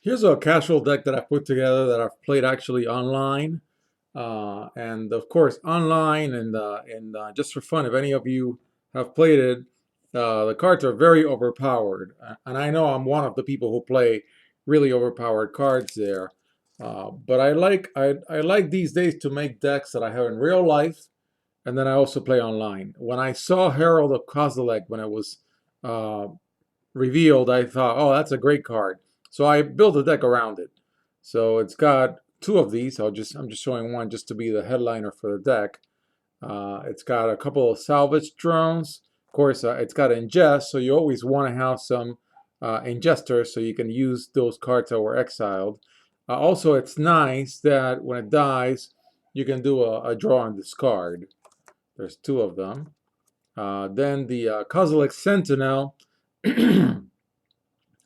Here's a casual deck that I put together that I've played actually online, and of course online and just for fun. If any of you have played it, the cards are very overpowered, and I know I'm one of the people who play really overpowered cards there. But I like these days to make decks that I have in real life, and then I also play online. When I saw Herald of Kozilek when it was uh, revealed, I thought, oh, that's a great card. So I built a deck around it. So it's got two of these. I'm just showing one just to be the headliner for the deck. It's got a couple of salvage drones. Of course, it's got ingest, so you always want to have some ingesters so you can use those cards that were exiled. Also, it's nice that when it dies, you can do a draw and discard. There's two of them. Then the Kozilek Sentinel.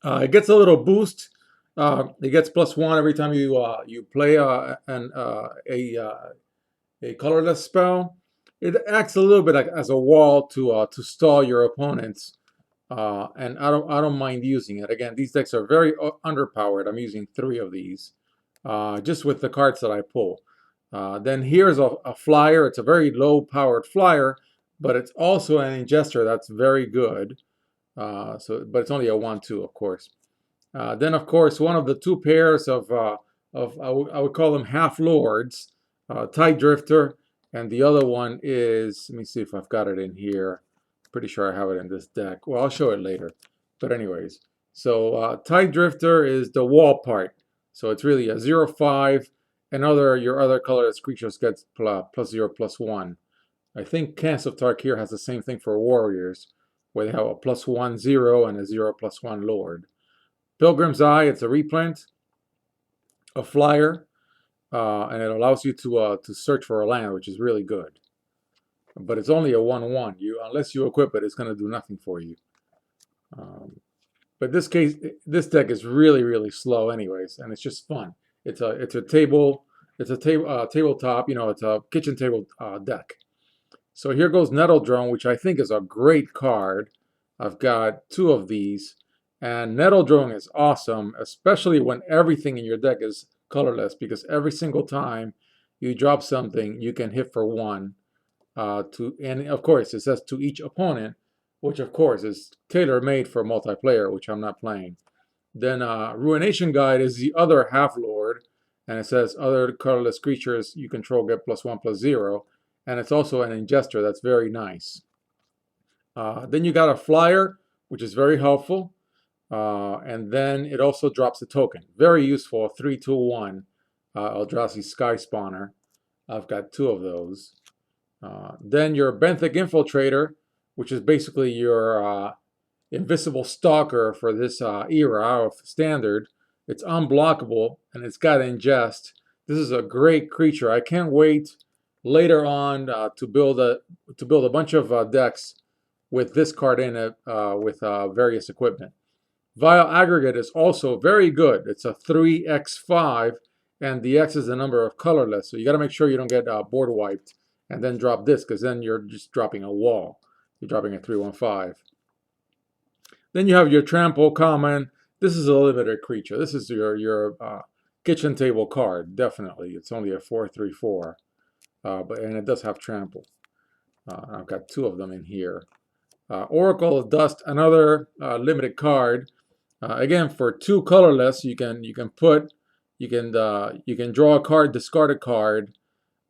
It gets a little boost. It gets +1 every time you play a colorless spell. It acts a little bit like as a wall to stall your opponents, and I don't mind using it. Again, these decks are very underpowered. I'm using 3 of these, just with the cards that I pull. Then here's a flyer. It's a very low-powered flyer, but it's also an ingester that's very good. But it's only a 1/2, of course. Then, of course, one of the two pairs of I would call them half lords, Tide Drifter, and the other one is, let me see if I've got it in here. Pretty sure I have it in this deck. Well, I'll show it later. But anyways, so Tide Drifter is the wall part. So it's really a 0/5, and your other colorless creatures gets +0/+1. I think Cans of Tarkir has the same thing for warriors, where they have a +1/0 and a 0/+1 lord. Pilgrim's Eye, it's a reprint, a flyer, and it allows you to search for a land, which is really good. But it's only a 1/1. Unless you equip it, it's going to do nothing for you. But this deck is really slow, anyways, and it's just fun. It's a tabletop. It's a kitchen table deck. So here goes Nettle Drone, which I think is a great card. I've got 2 of these. And Nettle Drone is awesome, especially when everything in your deck is colorless, because every single time you drop something, you can hit for 1. And of course, it says to each opponent, which of course is tailor-made for multiplayer, which I'm not playing. Then Ruination Guide is the other half-lord, and it says other colorless creatures you control get +1/+0. And it's also an ingester that's very nice. Then you got a flyer, which is very helpful. And then it also drops a token. Very useful, 3/2/1 Eldrazi Sky Spawner. I've got 2 of those. Then your Benthic Infiltrator, which is basically your invisible stalker for this era of Standard. It's unblockable, and it's got ingest. This is a great creature. I can't wait later on to build a bunch of decks with this card in it with various equipment. Vile Aggregate is also very good. It's a 3x5, and the X is the number of colorless. So you got to make sure you don't get board wiped and then drop this, because then you're just dropping a wall. You're dropping a 3/1/5. Then you have your Trample Common. This is a limited creature. This is your kitchen table card, definitely. It's only a 4/3/4, and it does have Trample. I've got 2 of them in here. Oracle of Dust, another limited card. Again, for 2 colorless, you can draw a card, discard a card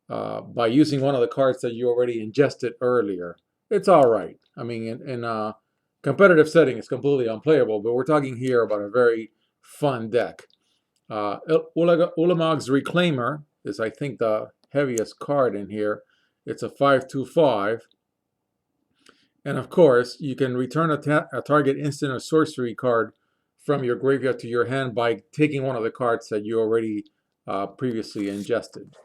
by using one of the cards that you already ingested earlier. It's all right. I mean, in a competitive setting, it's completely unplayable, but we're talking here about a very fun deck. Ulamog's Reclaimer is, I think, the heaviest card in here. It's a 5/2/5. And of course, you can return a target instant or sorcery card from your graveyard to your hand by taking one of the cards that you already previously ingested.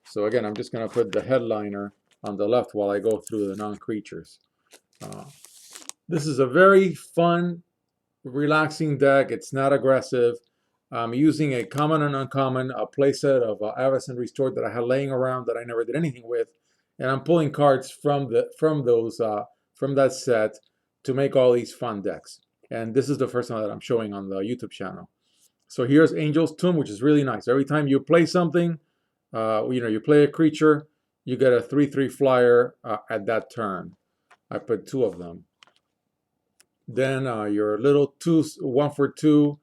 So again, I'm just going to put the headliner on the left while I go through the non-creatures. This is a very fun, relaxing deck. It's not aggressive. I'm using a common and uncommon, a playset of Avacyn and Restored that I had laying around that I never did anything with, and I'm pulling cards from that set to make all these fun decks. And this is the first one that I'm showing on the YouTube channel. So here's Angel's Tomb, which is really nice. Every time you play something, you play a creature, you get a 3/3 flyer at that turn. I put 2 of them. Then your little 1 for 2.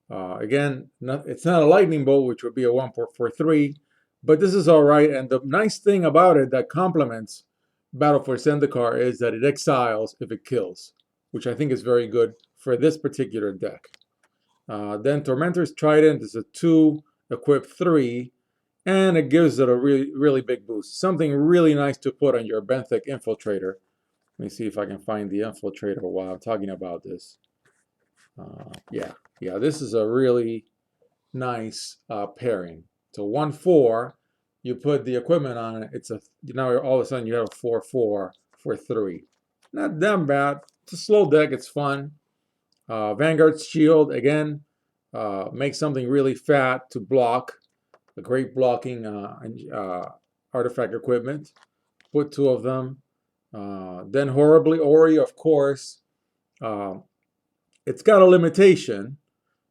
Again, it's not a lightning bolt, which would be a 1 for 3, but this is all right. And the nice thing about it that complements Battle for Zendikar is that it exiles if it kills, which I think is very good for this particular deck. Then Tormenter's Trident is a 2, equip 3, and it gives it a really big boost. Something really nice to put on your Benthic Infiltrator. Let me see if I can find the Infiltrator while I'm talking about this. Yeah, this is a really nice pairing. So 1/4, you put the equipment on it. Now all of a sudden you have a 4/4 for 3. Not that bad. It's a slow deck. It's fun. Vanguard's Shield again makes something really fat to block. A great blocking artifact equipment. Put 2 of them. Then Horribly Ori, of course. It's got a limitation.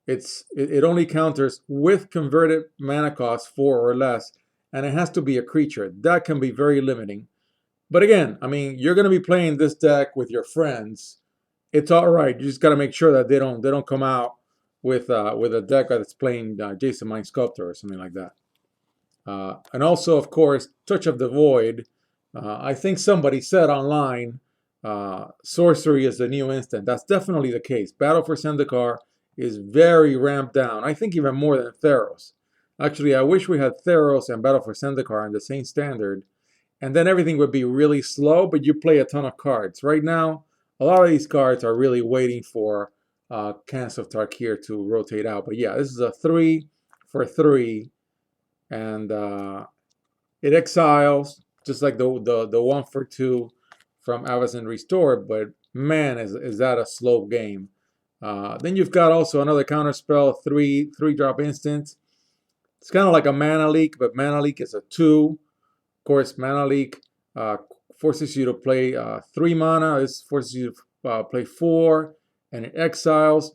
It only counters with converted mana cost 4 or less, and it has to be a creature. That can be very limiting. But again, I mean, you're going to be playing this deck with your friends. It's all right. You just got to make sure that they don't come out with a deck that's playing Jason Mind Sculptor or something like that. And also, of course, Touch of the Void. I think somebody said online, sorcery is the new instant. That's definitely the case. Battle for Zendikar is very ramped down. I think even more than Theros. Actually, I wish we had Theros and Battle for Zendikar in the same standard, and then everything would be really slow, but you play a ton of cards. Right now, a lot of these cards are really waiting for Cans of Tarkir to rotate out. But yeah, this is a 3 for 3, and it exiles, just like the 1 for 2 from Avacyn Restored, but man, is that a slow game. Then you've got also another counterspell, 3-drop instant. It's kind of like a Mana Leak, but Mana Leak is a 2. Of course, Mana Leak forces you to play 3 mana. This forces you to play 4, and it exiles.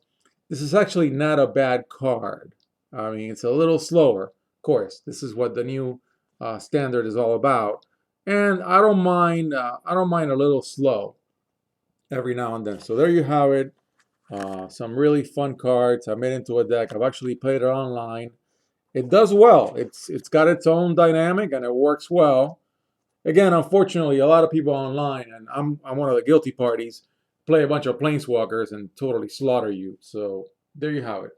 This is actually not a bad card. I mean, it's a little slower. Of course, this is what the new standard is all about. And I don't mind a little slow every now and then. So there you have it. Some really fun cards I made into a deck. I've actually played it online. It does well. It's got its own dynamic and it works well. Again, unfortunately, a lot of people online, and I'm one of the guilty parties, play a bunch of planeswalkers and totally slaughter you. So there you have it.